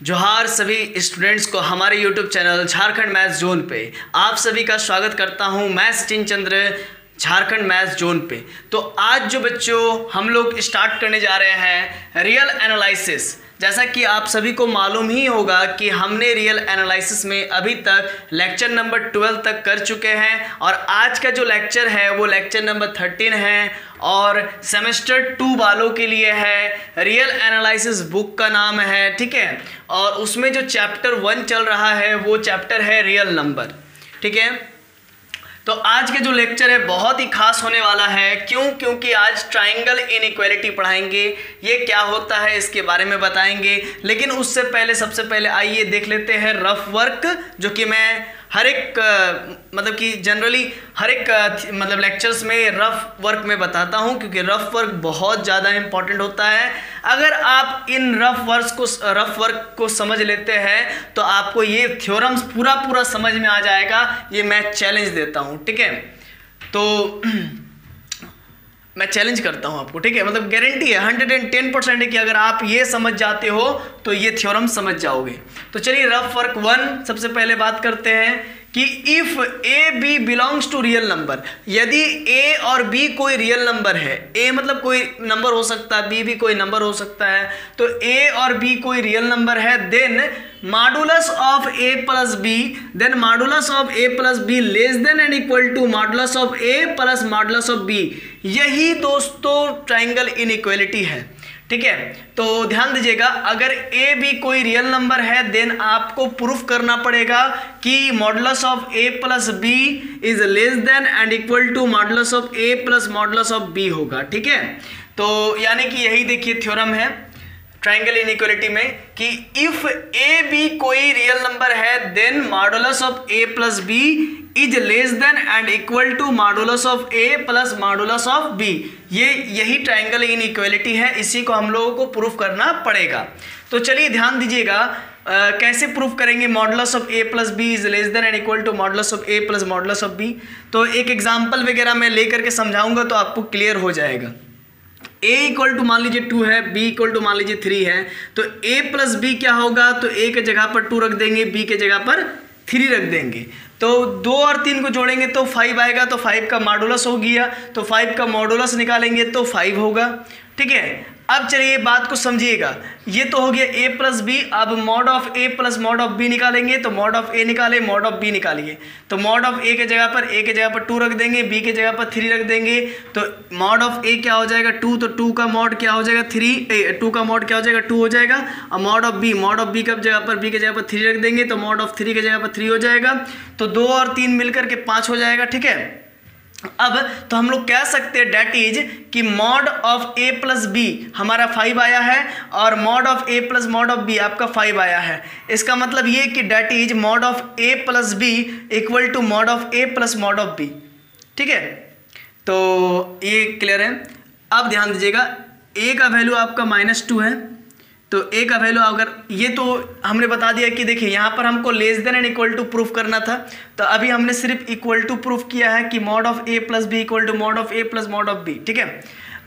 जोहार सभी स्टूडेंट्स को हमारे YouTube channel Jharkhand maths zone पे आप सभी का स्वागत करता हूं। मैं सचिन चंद्र, झारखंड मैथ्स जोन पे। तो आज जो बच्चों हम लोग स्टार्ट करने जा रहे हैं रियल एनालिसिस। जैसा कि आप सभी को मालूम ही होगा कि हमने रियल एनालिसिस में अभी तक लेक्चर नंबर 12 तक कर चुके हैं और आज का जो लेक्चर है वो लेक्चर नंबर 13 है और सेमेस्टर 2 वालों के लिए है। रियल एनालिसिस बुक का नाम है, ठीक है। और उसमें जो चैप्टर 1 चल रहा है वो चैप्टर है रियल नंबर, ठीक है। तो आज के जो लेक्चर है बहुत ही खास होने वाला है। क्योंकि आज ट्राइंगल इनइक्वालिटी पढ़ाएंगे, ये क्या होता है इसके बारे में बताएंगे। लेकिन उससे पहले सबसे पहले आइए देख लेते हैं रफ वर्क, जो कि मैं हर एक मतलब कि जनरली हर एक मतलब लेक्चर्स में रफ वर्क में बताता हूं, क्योंकि रफ वर्क बहुत ज़्यादा इंपॉर्टेंट होता है। अगर आप इन रफ वर्क को समझ लेते हैं तो आपको ये थ्योरम्स पूरा समझ में आ जाएगा। ये मैं चैलेंज देता हूं, ठीक है। तो मैं चैलेंज करता हूं आपको, ठीक है। मतलब गारंटी है 110% है कि अगर आप ये समझ जाते हो तो ये थ्योरम समझ जाओगे। तो चलिए रफ वर्क 1 सबसे पहले बात करते हैं कि if A B belongs to real number. यदि ए और बी कोई रियल नंबर है, ए मतलब कोई नंबर हो सकता है, बी भी कोई नंबर हो सकता है, तो ए और बी कोई रियल नंबर है, then modulus of A plus B, then modulus of A plus B less than and equal to modulus of A plus modulus of B. यही दोस्तों ट्राइंगल इनइक्वालिटी है, ठीक है। तो ध्यान दीजिएगा, अगर ए बी कोई रियल नंबर है देन आपको प्रूफ करना पड़ेगा कि modulus of A plus B is less than and equal to modulus of A plus modulus of B होगा, ठीक है। तो यानी कि यही देखिए थ्योरम है ट्राइंगल इनइक्वालिटी में कि इफ ए बी कोई रियल नंबर है then modulus of A plus B is less than and equal to modulus of A plus modulus of B. यही ट्राइंगल इनइक्वालिटी है, इसी को हम लोगों को प्रूफ करना पड़ेगा। तो चलिए ध्यान दीजिएगा कैसे प्रूफ करेंगे modulus of A plus B is less than and equal to modulus of A plus modulus of b. तो एक एग्जाम्पल वगैरह मैं लेकर के समझाऊंगा तो आपको क्लियर हो जाएगा। a इक्वल टू मान लीजिए 2 है, b इक्वल टू मान लीजिए 3 है, तो a प्लस बी क्या होगा, तो a के जगह पर 2 रख देंगे, b के जगह पर 3 रख देंगे। तो 2 और 3 को जोड़ेंगे तो 5 आएगा, तो 5 का मॉडुलस हो गया, तो 5 का मॉडुलस निकालेंगे तो 5 होगा, ठीक है। अब चलिए बात को समझिएगा, ये तो हो गया a प्लस बी। अब mod of a plus mod of b निकालेंगे, तो मॉड ऑफ a निकाले, मॉड ऑफ b निकालिए, तो मॉड ऑफ a के जगह पर 2 रख देंगे, b के जगह पर 3 रख देंगे, तो मॉड ऑफ a क्या हो जाएगा 2, तो 2 का मॉड क्या हो जाएगा 3, 2 का मॉड क्या हो जाएगा 2 हो जाएगा। और मॉड ऑफ b कब जगह पर b के जगह पर 3 रख देंगे, तो मॉड ऑफ 3 के जगह पर 3 हो जाएगा, तो 2 और 3 मिलकर के 5 हो जाएगा, ठीक है। अब तो हम लोग कह सकते हैं डेट इज कि mod of A plus b हमारा 5 आया है और mod of A plus mod of b आपका 5 आया है। इसका मतलब ये कि that is mod of A plus B equal to mod of A plus mod of b, ठीक है। तो ये क्लियर है। अब ध्यान दीजिएगा, ए का वैल्यू आपका -2 है, तो ए का वैल्यू अगर ये तो हमने बता दिया कि देखिए यहाँ पर हमको less than and equal to proof करना था, तो अभी हमने सिर्फ इक्वल टू प्रूफ किया है कि mod of A plus B equal to mod of A plus mod of b, ठीक है।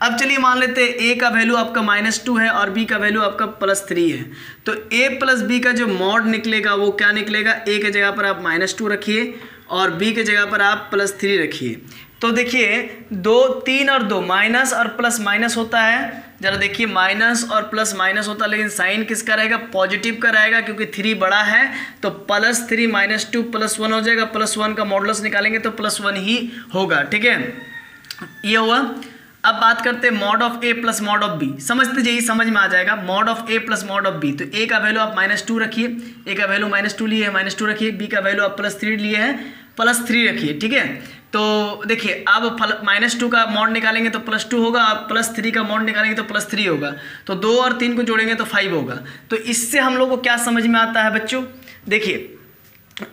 अब चलिए मान लेते हैं ए का वैल्यू आपका -2 है और बी का वैल्यू आपका +3 है, तो ए प्लस बी का जो मॉड निकलेगा वो क्या निकलेगा, ए के जगह पर आप -2 रखिए और बी के जगह पर आप +3 रखिए। तो देखिए 2, 3 और 2 माइनस और प्लस माइनस होता है, जरा देखिए माइनस और प्लस माइनस होता है, लेकिन साइन किसका रहेगा, पॉजिटिव का रहेगा, क्योंकि 3 बड़ा है, तो +3 -2 +1 हो जाएगा। +1 का मॉडुलस निकालेंगे तो +1 ही होगा, ठीक है। ये हुआ। अब बात करते हैं mod of A plus mod of b. समझते जाइए, समझ में आ जाएगा। Mod of A plus mod of b, तो ए का वैल्यू आप -2 रखिए, ए का वैल्यू -2 लिए है, -2 रखिए, बी का वैल्यू आप +3 लिए हैं, +3 रखिए, ठीक है। तो देखिए अब -2 का मॉड निकालेंगे तो +2 होगा, अब +3 का मॉड निकालेंगे तो +3 होगा, तो 2 और 3 को जोड़ेंगे तो 5 होगा। तो इससे हम लोग को क्या समझ में आता है बच्चों, देखिए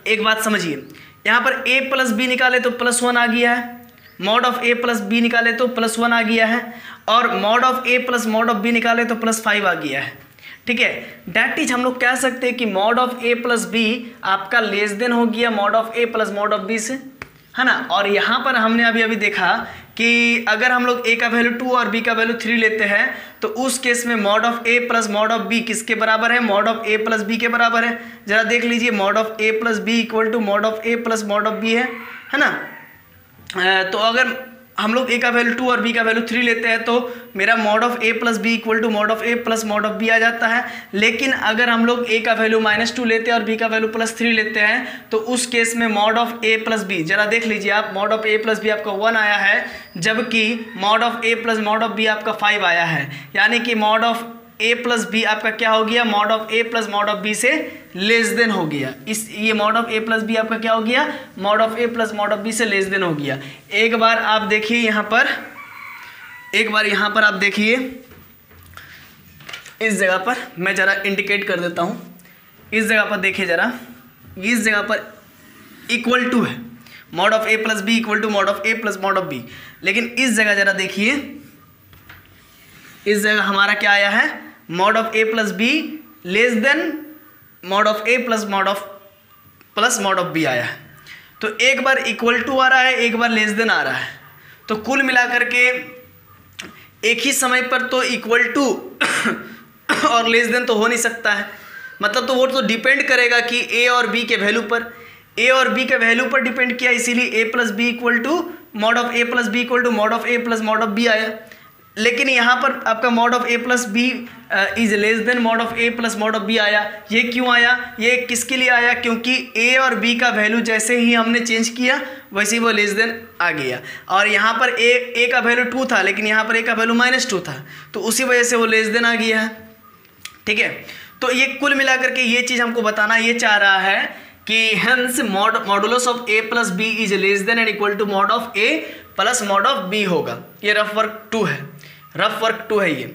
एक बात समझिए, यहाँ पर a प्लस बी निकाले तो +1 आ गया है, mod of a plus b निकाले तो +1 आ गया है, और mod of a plus mod of b निकाले तो +5 आ गया है, ठीक है। डेट इज हम लोग कह सकते हैं कि mod of a plus B आपका लेस देन हो गया mod of a plus mod of b से, है ना। और यहाँ पर हमने अभी देखा कि अगर हम लोग a का वैल्यू 2 और b का वैल्यू 3 लेते हैं तो उस केस में mod of a plus mod of b किसके बराबर है? Mod of a plus b के बराबर है। जरा देख लीजिए, mod of a plus b equal to mod of a plus mod of b है ना। तो अगर हम लोग a का वैल्यू 2 और b का वैल्यू 3 लेते हैं तो मेरा mod of a plus b equal to mod of a plus mod of b आ जाता है। लेकिन अगर हम लोग a का वैल्यू -2 लेते हैं और b का वैल्यू +3 लेते हैं तो उस केस में mod of a plus b, जरा देख लीजिए आप, mod of a plus b आपका 1 आया है, जबकि mod of a plus mod of b आपका 5 आया है। यानी कि mod of a plus B आपका क्या हो गया? Mod of a plus mod of b से लेस देन हो गया। ये mod of a plus B आपका क्या हो गया? Mod of a plus mod of b से लेस देन हो गया। एक बार आप देखिए यहाँ पर आप देखिए इस जगह पर, मैं ज़रा इंडिकेट कर देता हूँ। इस जगह पर देखिए ज़रा, इस जगह पर इक्वल टू है, mod of a plus B equal to mod of a plus mod of b। लेकिन इस जगह ज़रा देखिए, इस जगह हमारा क्या आया है? Mod of a plus B less than mod of a plus mod of b आया है। तो एक बार इक्वल टू आ रहा है, एक बार लेस देन आ रहा है। तो कुल मिलाकर के एक ही समय पर तो इक्वल टू और लेस देन तो हो नहीं सकता है। मतलब तो वो तो डिपेंड करेगा कि a और b के वैल्यू पर, a और b के वैल्यू पर डिपेंड किया, इसीलिए a plus B equal to mod of a plus B equal to mod of a plus mod of b आया। लेकिन यहाँ पर आपका mod of a plus B is less than mod of a plus mod of b आया। ये क्यों आया? ये किसके लिए आया? क्योंकि a और b का वैल्यू जैसे ही हमने चेंज किया वैसे ही वो लेस देन आ गया। और यहाँ पर a का वैल्यू 2 था, लेकिन यहाँ पर a का वैल्यू -2 था, तो उसी वजह से वो लेस देन आ गया है। ठीक है, तो ये कुल मिलाकर के ये चीज़ हमको बताना ये चाह रहा है कि hence modulus of a plus B is less than and equal to mod of a plus mod of b होगा। ये रफ वर्क 2 है, रफ वर्क 2 है ये।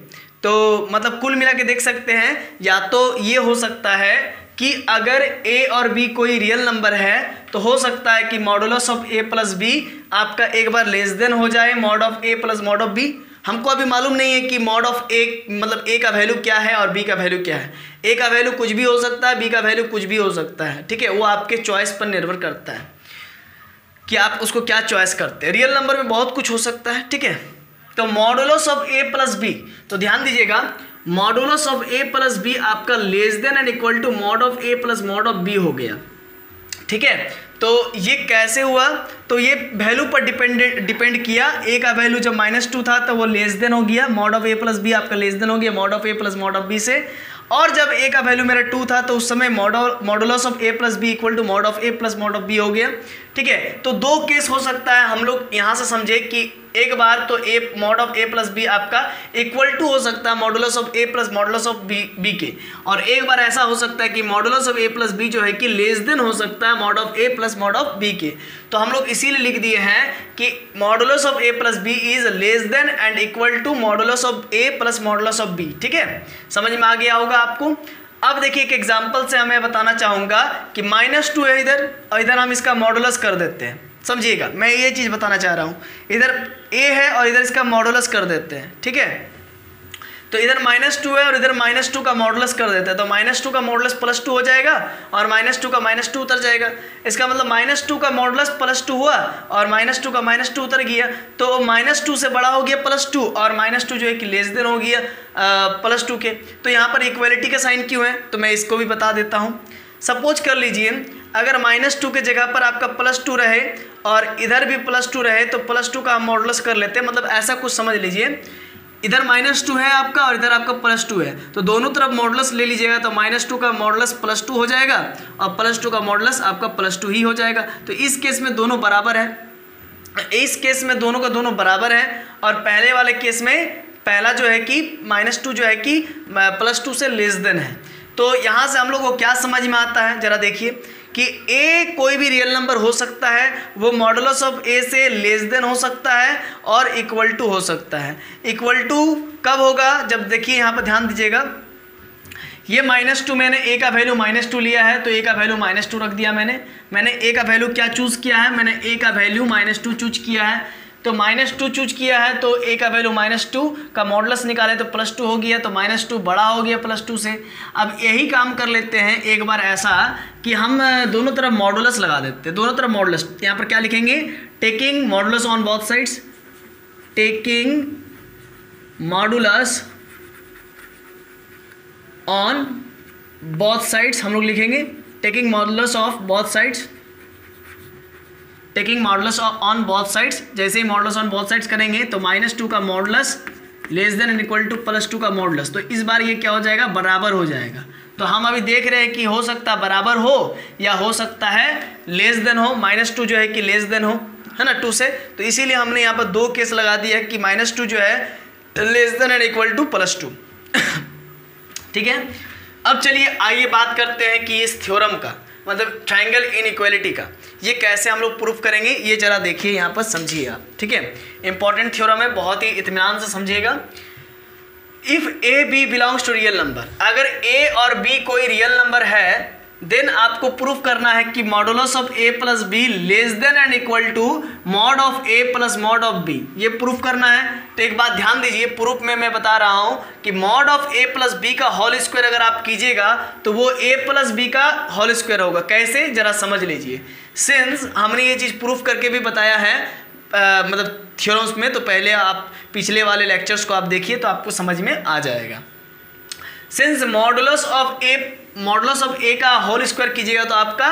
तो मतलब कुल मिला के देख सकते हैं, या तो ये हो सकता है कि अगर a और b कोई रियल नंबर है तो हो सकता है कि modulus of a plus B आपका एक बार लेस देन हो जाए mod of a plus mod of b। हमको अभी मालूम नहीं है कि मॉड ऑफ a मतलब a का वैल्यू क्या है और b का वैल्यू क्या है। a का वैल्यू कुछ भी हो सकता है, b का वैल्यू कुछ भी हो सकता है। ठीक है, वो आपके चॉइस पर निर्भर करता है कि आप उसको क्या चॉइस करते हैं। रियल नंबर में बहुत कुछ हो सकता है। ठीक है, तो modulus of a plus B, तो ध्यान दीजिएगा, modulus of a plus B आपका less than and equal to mod of a plus mod of b हो गया। ठीक है, तो ये कैसे हुआ? तो ये वैल्यू पर डिपेंड किया। a का वैल्यू जब -2 था तो वो लेस देन हो गया, mod of a plus B आपका लेस देन हो गया mod of a plus mod of b से। और जब a का वैल्यू मेरा 2 था तो उस समय modulus of a plus B equal to mod of a plus mod of b हो गया। ठीक है, तो दो केस हो सकता है। हम लोग यहाँ से समझे कि एक बार तो mod of a plus B आपका इक्वल टू हो सकता है modulus of a plus modulus of b के, और एक बार ऐसा हो सकता है कि modulus of a plus B जो है कि लेस देन हो सकता है mod of a plus mod of b के। तो हम लोग इसीलिए लिख दिए हैं कि modulus of a plus B is less than and equal to modulus of a plus modulus of b। ठीक है, समझ में आ गया होगा आपको। अब देखिए एक एग्जाम्पल से हमें बताना चाहूँगा कि -2 है इधर, और इधर हम इसका मॉडुलस कर देते हैं। समझिएगा, मैं ये चीज़ बताना चाह रहा हूँ, इधर a है और इधर इसका मॉडुलस कर देते हैं। ठीक है, तो इधर -2 है और इधर -2 का मॉडुलस कर देते हैं, तो -2 का मॉडुलस +2 हो जाएगा और -2 का -2 उतर जाएगा। इसका मतलब -2 का मॉडुलस +2 हुआ और -2 का -2 उतर गया, तो -2 से बड़ा हो गया +2 और -2 जो है कि लेस देन हो गया +2 के। तो यहाँ पर इक्वलिटी का साइन क्यों है, तो मैं इसको भी बता देता हूँ। सपोज कर लीजिए अगर -2 के जगह पर आपका +2 रहे और इधर भी +2 रहे तो +2 का हम मॉडुलस कर लेते हैं। मतलब ऐसा कुछ समझ लीजिए, इधर -2 है आपका और इधर आपका +2 है, तो दोनों तरफ मॉडुलस ले लीजिएगा तो -2 का मॉडुलस +2 हो जाएगा और +2 का मॉडुलस आपका +2 ही हो जाएगा। तो इस केस में दोनों बराबर है, इस केस में दोनों का दोनों बराबर है। और पहले वाले केस में पहला जो है कि -2 जो है कि +2 से लेस देन है। तो यहाँ से हम लोग को क्या समझ में आता है, ज़रा देखिए कि a कोई भी रियल नंबर हो सकता है, वो मॉडुलस ऑफ a से लेस देन हो सकता है और इक्वल टू हो सकता है। इक्वल टू कब होगा, जब देखिए यहाँ पर ध्यान दीजिएगा, ये -2 मैंने a का वैल्यू -2 लिया है तो a का वैल्यू -2 रख दिया मैंने a का वैल्यू क्या चूज़ किया है, मैंने a का वैल्यू -2 चूज किया है। तो -2 चूज किया है तो a का वैल्यू -2 का मॉडुलस निकाले तो +2 हो गया, तो -2 बड़ा हो गया +2 से। अब यही काम कर लेते हैं एक बार ऐसा कि हम दोनों तरफ मॉडुलस लगा देते हैं, दोनों तरफ मॉडुलस। यहाँ पर क्या लिखेंगे, taking modulus on both sides, taking modulus on both sides, हम लोग लिखेंगे taking modulus of both sides, taking modulus on both sides. जैसे ही मॉडुलस ऑन बोथ साइड्स करेंगे तो -2 का modulus less than and equal to +2 का मॉडुलस, तो इस बार ये क्या हो जाएगा, बराबर हो जाएगा। तो हम अभी देख रहे हैं कि हो सकता है बराबर हो या हो सकता है लेस देन हो, -2 जो है कि लेस देन हो, है ना 2 से, तो इसीलिए हमने यहाँ पर 2 केस लगा दिया है कि -2 जो है less than and equal to +2। ठीक है, अब चलिए आइए बात करते हैं कि इस थ्योरम का मतलब ट्रायंगल इनइक्वालिटी का ये कैसे हम लोग प्रूफ करेंगे, ये जरा देखिए यहाँ पर, समझिए आप। ठीक है, इंपॉर्टेंट थ्योरम है, बहुत ही इत्मीनान से समझिएगा। If A B belongs to real number, अगर ए और बी कोई रियल नंबर है देन आपको प्रूफ करना है कि modulus of A plus B less than and equal to mod of A plus mod of b, ये प्रूफ करना है। तो एक बात ध्यान दीजिए, प्रूफ में मैं बता रहा हूं कि mod of A plus B का होल स्क्वायर अगर आप कीजिएगा तो वो ए प्लस बी का होल स्क्वायर होगा। कैसे, जरा समझ लीजिए। सिंस हमने ये चीज़ प्रूफ करके भी बताया है मतलब थ्योरम्स में, तो पहले आप पिछले वाले लेक्चर्स को आप देखिए तो आपको समझ में आ जाएगा। सिंस मॉडुलस ऑफ ए का होल स्क्वायर कीजिएगा तो आपका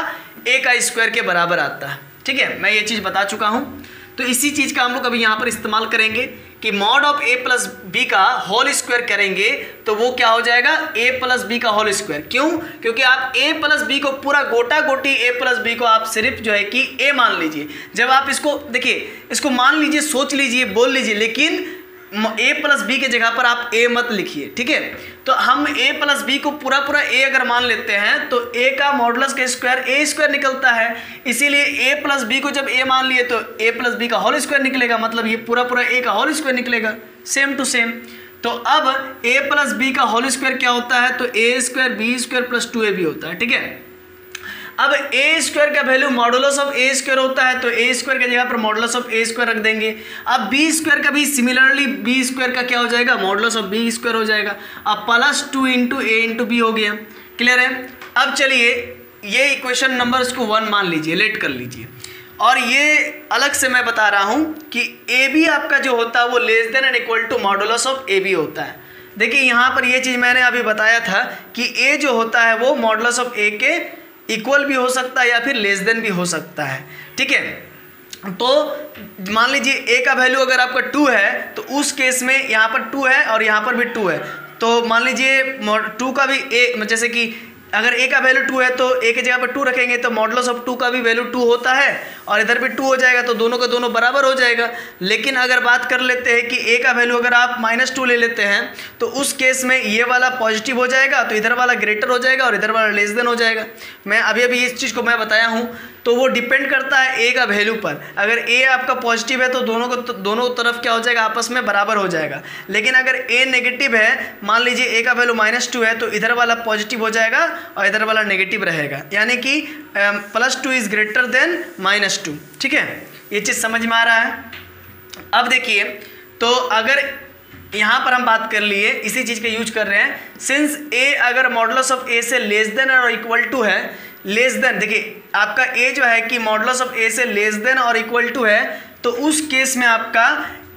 ए का स्क्वायर के बराबर आता है। ठीक है, मैं ये चीज़ बता चुका हूँ, तो इसी चीज़ का हम लोग अभी यहाँ पर इस्तेमाल करेंगे कि mod of A plus B का होल स्क्वायर करेंगे तो वो क्या हो जाएगा, ए प्लस बी का होल स्क्वायर। क्यों, क्योंकि आप ए प्लस बी को पूरा गोटा गोटी ए प्लस बी को आप सिर्फ जो है कि ए मान लीजिए। जब आप इसको देखिए, इसको मान लीजिए, सोच लीजिए, बोल लीजिए, लेकिन ए प्लस बी के जगह पर आप ए मत लिखिए। ठीक है, तो हम ए प्लस बी को पूरा पूरा ए अगर मान लेते हैं तो ए का मॉडुलस का स्क्वायर ए स्क्वायर निकलता है, इसीलिए ए प्लस बी को जब ए मान लिए तो ए प्लस बी का होल स्क्वायर निकलेगा, मतलब ये पूरा पूरा ए का होल स्क्वायर निकलेगा, सेम टू सेम। तो अब ए प्लस बी का होल स्क्वायर क्या होता है, तो A square B square plus 2ab होता है। ठीक है, अब ए स्क्वायर का value modulus of A square होता है तो ए स्क्वायर की जगह पर मॉडुलस ऑफ ए स्क्वायर रख देंगे। अब बी स्क्वायर का भी सिमिलरली बी स्क्वायर का क्या हो जाएगा, मॉडुलस ऑफ बी स्क्वायर हो जाएगा। अब +2 × a × b हो गया। क्लियर है। अब चलिए ये इक्वेशन नंबर इसको 1 मान लीजिए, लेट कर लीजिए, और ये अलग से मैं बता रहा हूँ कि ए बी आपका जो होता है वो less than and equal to modulus of a b होता है। देखिए यहाँ पर ये चीज़ मैंने अभी बताया था कि ए जो होता है वो मॉडुलस ऑफ ए के इक्वल भी हो सकता है या फिर लेस देन भी हो सकता है। ठीक है, तो मान लीजिए ए का वैल्यू अगर आपका 2 है तो उस केस में यहाँ पर 2 है और यहाँ पर भी 2 है, तो मान लीजिए 2 का भी ए, जैसे कि अगर ए का वैल्यू 2 है तो ए की जगह पर 2 रखेंगे तो मॉडुलस ऑफ 2 का भी वैल्यू 2 होता है और इधर भी 2 हो जाएगा, तो दोनों का दोनों बराबर हो जाएगा। लेकिन अगर बात कर लेते हैं कि ए का वैल्यू अगर आप -2 ले लेते हैं तो उस केस में ये वाला पॉजिटिव हो जाएगा तो इधर वाला ग्रेटर हो जाएगा और इधर वाला लेस देन हो जाएगा। मैं अभी इस चीज़ को मैं बताया हूँ, तो वो डिपेंड करता है ए का वैल्यू पर। अगर ए आपका पॉजिटिव है तो दोनों तरफ क्या हो जाएगा, आपस में बराबर हो जाएगा। लेकिन अगर ए नेगेटिव है, मान लीजिए ए का वैल्यू -2 है तो इधर वाला पॉजिटिव हो जाएगा और इधर वाला नेगेटिव रहेगा, यानी कि +2 इज ग्रेटर देन -2। ठीक है, ये चीज़ समझ में आ रहा है। अब देखिए, तो अगर यहाँ पर हम बात कर लिए, इसी चीज़ का यूज कर रहे हैं, सिंस ए अगर मॉडुलस ऑफ ए से लेस देन और इक्वल टू है, लेस देन, देखिए आपका ए जो है कि मॉडुलस ऑफ ए से लेस देन और इक्वल टू है, तो उस केस में आपका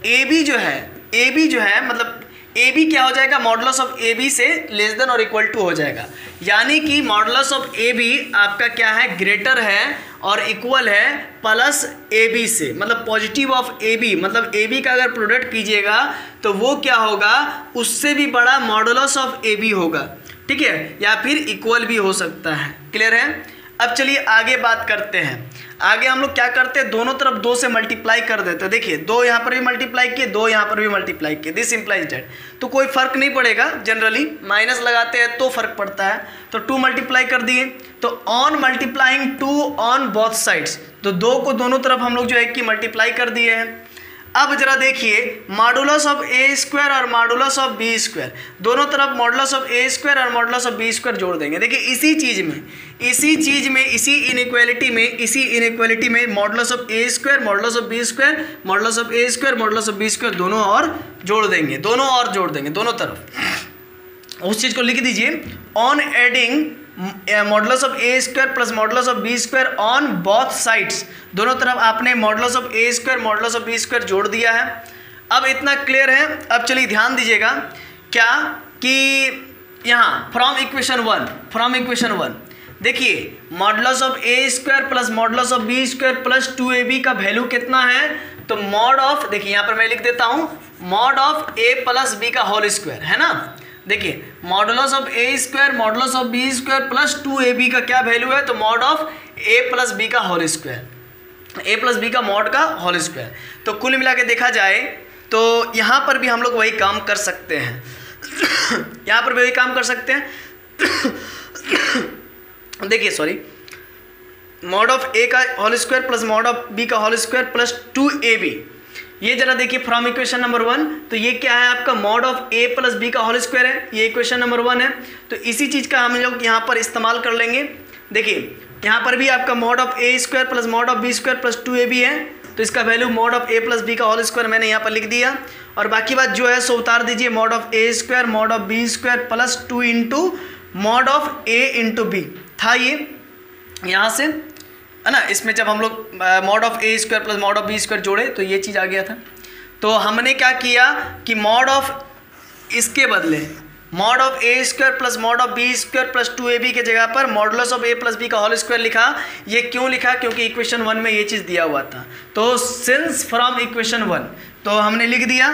ए बी जो है मतलब ए बी क्या हो जाएगा, मॉडुलस ऑफ ए बी से लेस देन और इक्वल टू हो जाएगा। यानी कि मॉडुलस ऑफ ए बी आपका क्या है, ग्रेटर है और इक्वल है प्लस ए बी से, मतलब पॉजिटिव ऑफ ए बी, मतलब ए बी का अगर प्रोडक्ट कीजिएगा तो वो क्या होगा, उससे भी बड़ा मॉडुलस ऑफ ए बी होगा। ठीक है, या फिर इक्वल भी हो सकता है। क्लियर है। अब चलिए आगे बात करते हैं। आगे हम लोग क्या करते हैं, दोनों तरफ 2 से मल्टीप्लाई कर देते हैं। देखिए 2 यहाँ पर भी मल्टीप्लाई किए, 2 यहाँ पर भी मल्टीप्लाई किए, दिस इम्प्लाइज डैट, तो कोई फर्क नहीं पड़ेगा। जनरली माइनस लगाते हैं तो फर्क पड़ता है, तो 2 मल्टीप्लाई कर दिए, तो on multiplying 2 on both sides, तो 2 को दोनों तरफ हम लोग जो है कि मल्टीप्लाई कर दिए हैं। अब जरा देखिए, मॉडुलस ऑफ ए स्क्वायर और मॉडुलस ऑफ बी स्क्वायर, दोनों तरफ मॉडुलस ऑफ ए स्क्वायर और मॉडुलस ऑफ बी स्क्वायर जोड़ देंगे। देखिए इसी चीज़ में इसी इनइक्वालिटी में modulus of A square, modulus of B square, modulus of A square, modulus of B square दोनों और जोड़ देंगे, दोनों तरफ। उस चीज़ को लिख दीजिए, on adding modulus of A square plus modulus of B square on both sides, दोनों तरफ आपने modulus of A square modulus of B square जोड़ दिया है। अब इतना क्लियर है। अब चलिए ध्यान दीजिएगा क्या कि यहाँ फ्रॉम इक्वेशन वन देखिए modulus of A square plus modulus of B square plus 2ab का वैल्यू कितना है, तो मॉड ऑफ, देखिए यहाँ पर मैं लिख देता हूँ mod of A plus B का होल स्क्वायर, है ना। देखिए modulus of A square modulus of B square plus 2ab का क्या वैल्यू है, तो mod of A plus B का whole square, a plus B का मॉड का होल स्क्वायर। तो कुल मिला के देखा जाए तो यहाँ पर भी हम लोग वही काम कर सकते हैं यहाँ पर भी वही काम कर सकते हैं देखिए सॉरी, मॉड ऑफ ए का whole square plus mod of B का होल स्क्वायर प्लस 2ab, ये जरा देखिए फ्रॉम इक्वेशन नंबर 1, तो ये क्या है आपका mod of A plus B का होल स्क्वायर है, ये इक्वेशन नंबर 1 है। तो इसी चीज़ का हम लोग यहाँ पर इस्तेमाल कर लेंगे। देखिए यहाँ पर भी आपका mod of A square plus mod of B square plus 2ab है, तो इसका value mod of A plus B का होल स्क्वायर मैंने यहाँ पर लिख दिया, और बाकी बात जो है सो उतार दीजिए, mod of A square mod of B square plus 2 into mod of a into b था ये यहाँ से, है ना। इसमें जब हम लोग mod of A square plus mod of B square जोड़े तो ये चीज़ आ गया था। तो हमने क्या किया कि मॉड ऑफ इसके बदले mod of A square plus mod of B square plus 2ab के जगह पर modulus of A plus B का होल स्क्वायर लिखा। ये क्यों लिखा, क्योंकि इक्वेशन 1 में ये चीज़ दिया हुआ था। तो सिंस फ्रॉम इक्वेशन 1 तो हमने लिख दिया।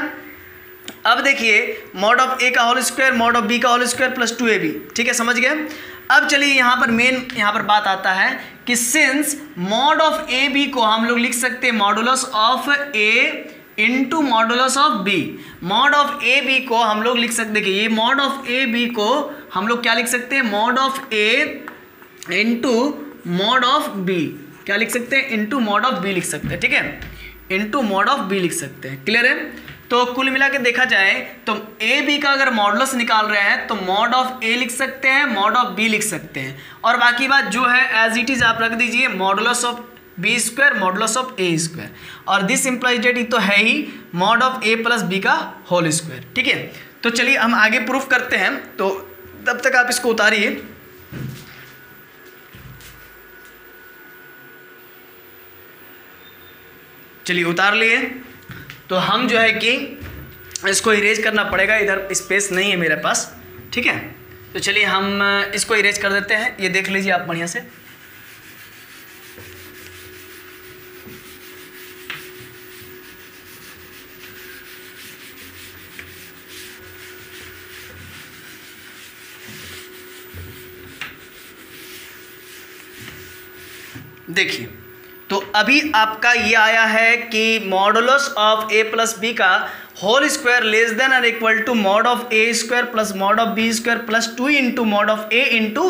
अब देखिए मॉड ऑफ ए का whole square mod of B का होल स्क्वायर प्लस 2ab, ठीक है, समझ गए। अब चलिए यहाँ पर मेन यहाँ पर बात आता है कि since mod of a b को हम लोग लिख सकते हैं modulus of a into modulus of b, mod of a b को हम लोग लिख सकते, देखिए ये मॉड ऑफ ए बी को हम लोग क्या लिख सकते हैं, mod of a into mod of b, क्या लिख सकते हैं, इंटू मॉड ऑफ बी लिख सकते हैं, ठीक है, इंटू मॉड ऑफ बी लिख सकते हैं। क्लियर है। तो कुल मिला के देखा जाए तो ए बी का अगर मॉडुलस निकाल रहे हैं तो मॉड ऑफ ए लिख सकते हैं मॉड ऑफ बी लिख सकते हैं, और बाकी बात जो है एज इट इज आप रख दीजिए modulus of B square modulus of A square, और दिस इम्प्लाइज डेट तो है ही mod of A plus B का होल स्क्वायर, ठीक है। तो चलिए हम आगे प्रूफ करते हैं, तो तब तक आप इसको उतारिए। चलिए उतार लिए। तो हम जो है कि इसको इरेज करना पड़ेगा, इधर स्पेस नहीं है मेरे पास, ठीक है। तो चलिए हम इसको इरेज कर देते हैं, ये देख लीजिए आप बढ़िया से। देखिए तो अभी आपका ये आया है कि modulus of A plus B का होल स्क्वायर लेस देन और equal to mod of A square plus mod of B square plus 2 into mod of a into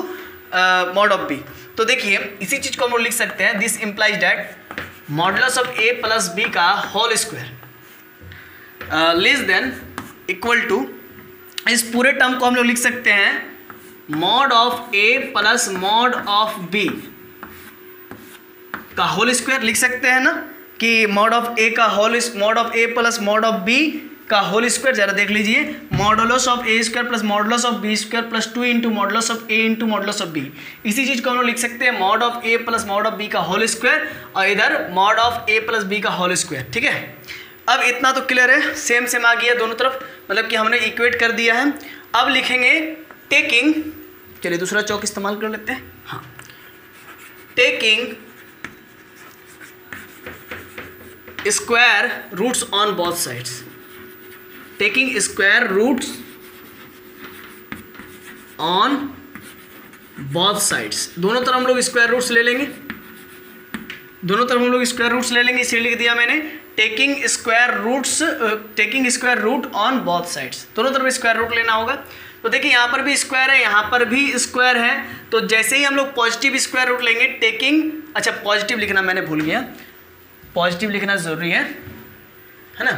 mod of b. तो देखिए इसी चीज़ को हम लोग लिख सकते हैं, this implies that modulus of A plus B का whole square less than equal to, इस पूरे टर्म को हम लोग लिख सकते हैं mod of A plus mod of B का होल स्क्वायर लिख सकते हैं ना, कि मॉड ऑफ ए का whole mod of A plus mod of B का होल स्क्वायर, जरा देख लीजिए, modulus of A square plus modulus of B square plus 2 into modulus of a into modulus of b. इसी चीज़ को हम लोग लिख सकते हैं mod of A plus mod of B का होल स्क्वायर, और इधर mod of A plus B का होल स्क्वायर, ठीक है। अब इतना तो क्लियर है, सेम सेम आ गया दोनों तरफ, मतलब कि हमने इक्वेट कर दिया है। अब लिखेंगे टेकिंग, चलिए दूसरा चौक इस्तेमाल कर लेते हैं, हाँ, taking square roots on both sides, taking square roots on both sides, दोनों तरफ हम लोग स्क्वायर रूट्स ले लेंगे, दोनों तरफ हम लोग स्क्वायर रूट्स ले लेंगे, इसलिए लिख दिया मैंने taking square roots, taking square root on both sides, दोनों तरफ स्क्वायर रूट लेना होगा। तो देखिए यहाँ पर भी स्क्वायर है, यहाँ पर भी स्क्वायर है, तो जैसे ही हम लोग पॉजिटिव स्क्वायर रूट लेंगे टेकिंग, अच्छा पॉजिटिव लिखना मैंने भूल गया, पॉजिटिव लिखना जरूरी है ना,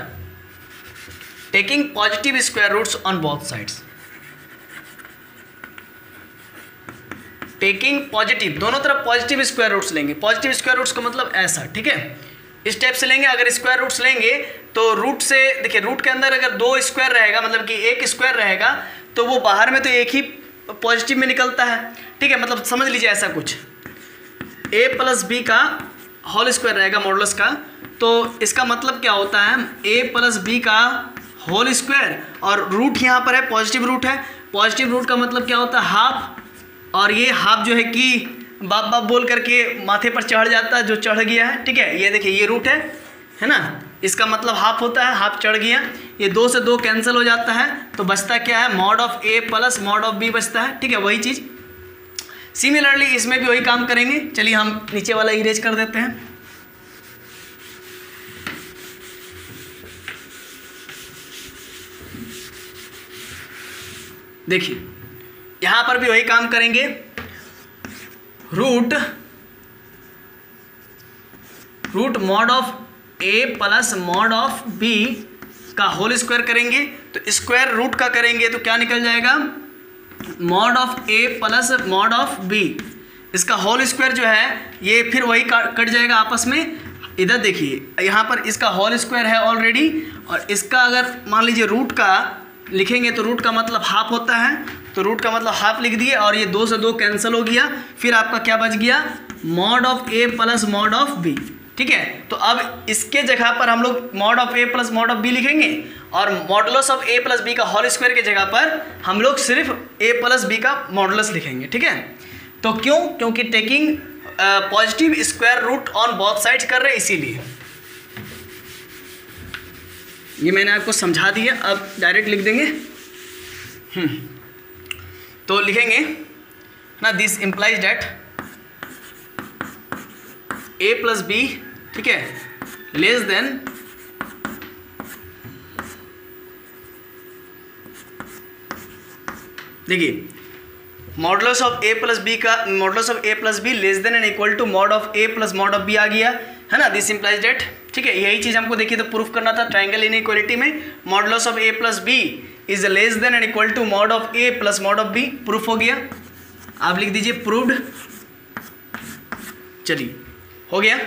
taking positive square roots on both sides, taking positive, दोनों तरफ पॉजिटिव स्क्वायर रूट्स लेंगे। पॉजिटिव स्क्वायर रूट्स का मतलब ऐसा, ठीक है, इस टाइप से लेंगे। अगर स्क्वायर रूट्स लेंगे तो रूट से, देखिए रूट के अंदर अगर 2 स्क्वायर रहेगा, मतलब कि एक स्क्वायर रहेगा, तो वो बाहर में तो एक ही पॉजिटिव में निकलता है, ठीक है, मतलब समझ लीजिए ऐसा कुछ, ए प्लस बी का होल स्क्वायर रहेगा मॉडुलस का, तो इसका मतलब क्या होता है a प्लस बी का होल स्क्वायर, और रूट यहाँ पर है पॉजिटिव रूट है, पॉजिटिव रूट का मतलब क्या होता है हाफ, और ये हाफ जो है कि बाप बाप बोल करके माथे पर चढ़ जाता है जो चढ़ गया है, ठीक है। ये देखिए ये रूट है ना, इसका मतलब हाफ होता है, हाफ चढ़ गया, ये 2 से 2 कैंसिल हो जाता है, तो बचता क्या है mod of a plus mod of b बचता है, ठीक है। वही चीज़ सिमिलरली इसमें भी वही काम करेंगे। चलिए हम नीचे वाला इरेज कर देते हैं। देखिए यहाँ पर भी वही काम करेंगे, root mod of a plus mod of b का होल स्क्वायर करेंगे, तो स्क्वायर रूट का करेंगे तो क्या निकल जाएगा mod of a plus mod of b, इसका होल स्क्वायर जो है ये फिर वही कट जाएगा आपस में। इधर देखिए यहाँ पर इसका होल स्क्वायर है ऑलरेडी, और इसका अगर मान लीजिए रूट का लिखेंगे तो रूट का मतलब हाफ होता है, तो रूट का मतलब हाफ लिख दिए, और ये 2 से 2 कैंसिल हो गया, फिर आपका क्या बच गया mod of a plus mod of b, ठीक है। तो अब इसके जगह पर हम लोग mod of a plus mod of b लिखेंगे, और modulus of a plus b का होल स्क्वायर के जगह पर हम लोग सिर्फ a प्लस b का मॉडुलस लिखेंगे, ठीक है। तो क्यों? क्योंकि taking positive square root on both sides कर रहे हैं, इसीलिए ये मैंने आपको समझा दिया। अब डायरेक्ट लिख देंगे, तो लिखेंगे ना this implies that a plus B, ठीक है, लेस देन देखिए modulus of a plus B का modulus of a plus B less than and equal to mod of a plus mod of b आ गया है ना, दिस इम्प्लाइज डेट, ठीक है। यही चीज़ हमको देखिए तो प्रूफ करना था ट्रायंगल इनइक्वालिटी में, modulus of a plus B is less than and equal to mod of a plus mod of b, proof हो गया। आप लिख दीजिए प्रूव्ड। चलिए हो गया,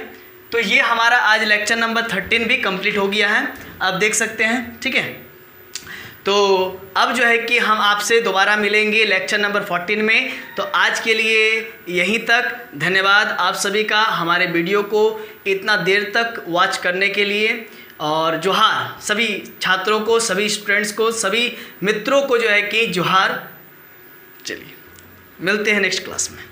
तो ये हमारा आज लेक्चर नंबर 13 भी कंप्लीट हो गया है, आप देख सकते हैं, ठीक है। तो अब जो है कि हम आपसे दोबारा मिलेंगे लेक्चर नंबर 14 में। तो आज के लिए यहीं तक, धन्यवाद आप सभी का हमारे वीडियो को इतना देर तक वॉच करने के लिए, और जोहार सभी छात्रों को, सभी स्टूडेंट्स को, सभी मित्रों को जो है कि जोहार। चलिए मिलते हैं नेक्स्ट क्लास में।